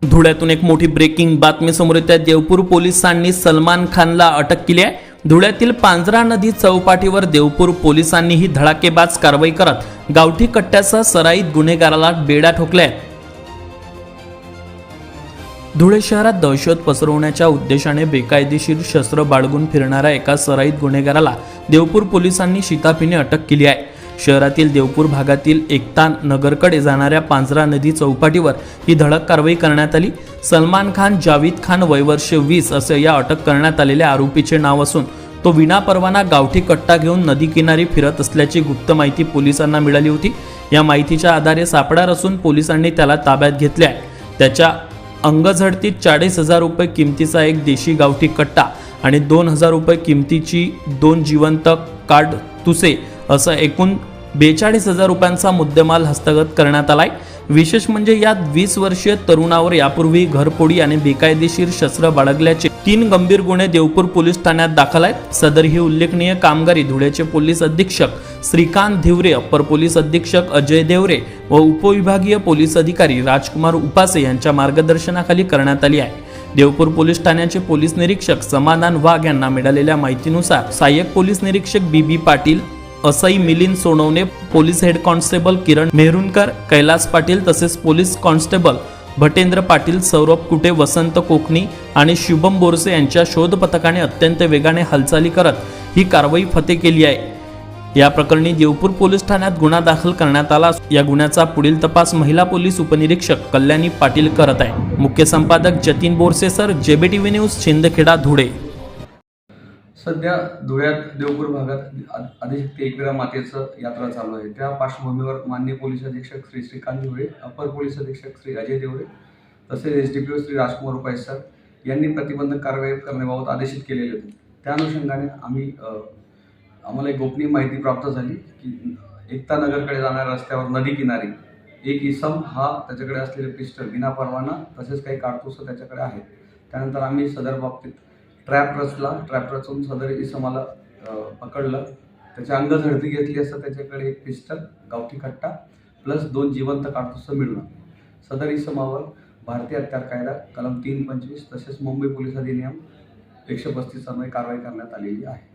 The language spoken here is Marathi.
धुळ्यातून एक मोठी ब्रेकिंग बातमी समोर येते। देवपूर पोलिसांनी सलमान खानला अटक केली आहे। धुळ्यातील पांजरा नदी चौपाटीवर देवपूर पोलिसांनीही धडाकेबाज कारवाई करत गावठी कट्ट्यासह सराईत गुन्हेगाराला बेड्या ठोकल्या आहेत। धुळे शहरात दहशत पसरवण्याच्या उद्देशाने बेकायदेशीर शस्त्र बाळगून फिरणाऱ्या एका सराईत गुन्हेगाराला देवपूर पोलिसांनी शिताफीने अटक केली आहे। शहरातील देवपूर भागातील एकता नगरकडे जाणाऱ्या पांजरा नदी चौपाटीवर ही धडक कारवाई करण्यात आली। सलमान खान जावेद खान वय वर्ष 20 असे या अटक करण्यात आलेल्या आरोपीचे नाव असून तो विनापरवाना गावठी कट्टा घेऊन नदी किनारी फिरत असल्याची गुप्त माहिती पोलिसांना मिळाली होती। या माहितीच्या आधारे सापळा रचून पोलिसांनी त्याला ताब्यात घेतले आहे। त्याच्या अंगझडतीत 40,000 रुपये किमतीचा एक देशी गावठी कट्टा आणि 2,000 रुपये किमतीची 2 जिवंत काडतुसे असं एकूण 42,000 रुपयांचा मुद्देमाल हस्तगत करण्यात आलाय। विशेष म्हणजे यात 20 वर्षीय तरुणावर यापूर्वी घरफोडी आणि बेकायदेशीर शस्त्र बाळगल्याचे 3 गंभीर गुन्हे देवपूर पोलीस ठाण्यात दाखल आहेत। सदर ही उल्लेखनीय कामगिरी धुळ्याचे पोलीस अधीक्षक श्रीकांत धिवरे, अप्पर पोलीस अधीक्षक अजय देवरे व उपविभागीय पोलीस अधिकारी राजकुमार उपासे यांच्या मार्गदर्शनाखाली करण्यात आली आहे। देवपूर पोलीस ठाण्याचे पोलीस निरीक्षक समाधान वाघ यांना मिळालेल्या माहितीनुसार सहाय्यक पोलीस निरीक्षक बीबी पाटील, असई Milind Sonawane, police head constable Kiran Mehrunkar, Kailas Patil तसेच पोलीस कॉन्स्टेबल भटेंद्र पाटील, सौरभ कुटे, वसंत कोकणी आणि शुभम बोरसे यांच्या शोध पथकाने अत्यंत वेगाने हालचाली करत ही कारवाई फते केली आहे। या प्रकरणी देवपूर पोलीस ठाण्यात गुन्हा दाखल करण्यात आला। या गुन्ह्याचा पुढील तपास महिला पोलीस उपनिरीक्षक कल्याणी पाटील करत आहे। मुख्य संपादक जतीन बोरसे सर, जेबीटीव्ही न्यूज, शिंदखेडा, धुळे। सध्या धुळ्यात देवपूर भागात आदिशक्ती एकविरा मातेचं यात्रा चालू आहे। त्या पार्श्वभूमीवर माननीय पोलीस अधीक्षक श्री श्रीकांत धिवरे, अपर पोलीस अधीक्षक श्री अजय देवरे तसेच एसडीपीओ श्री राजकुमार उपाय सर यांनी प्रतिबंधक कारवाई करण्याबाबत आदेशित केलेले होते। त्या अनुषंगाने आम्हाला एक गोपनीय माहिती प्राप्त झाली की एकता नगरकडे जाणाऱ्या रस्त्यावर नदी किनारी एक इसम हा त्याच्याकडे असलेले पिस्टल विना परवाना तसेच काही कारतूस त्याच्याकडे आहेत। त्यानंतर आम्ही सदर बाबतीत ट्रॅप रचून सदर इसमाला पकडलं। त्याच्या अंगझडती घेतली असता त्याच्याकडे एक पिस्टल, गावठी कट्टा प्लस 2 जिवंत काडतुसं मिळणं। सदर इसमावर भारतीय हत्यार कायदा कलम 325 तसेच मुंबई पोलीस अधिनियम 135 अन्वये कारवाई करण्यात आलेली आहे।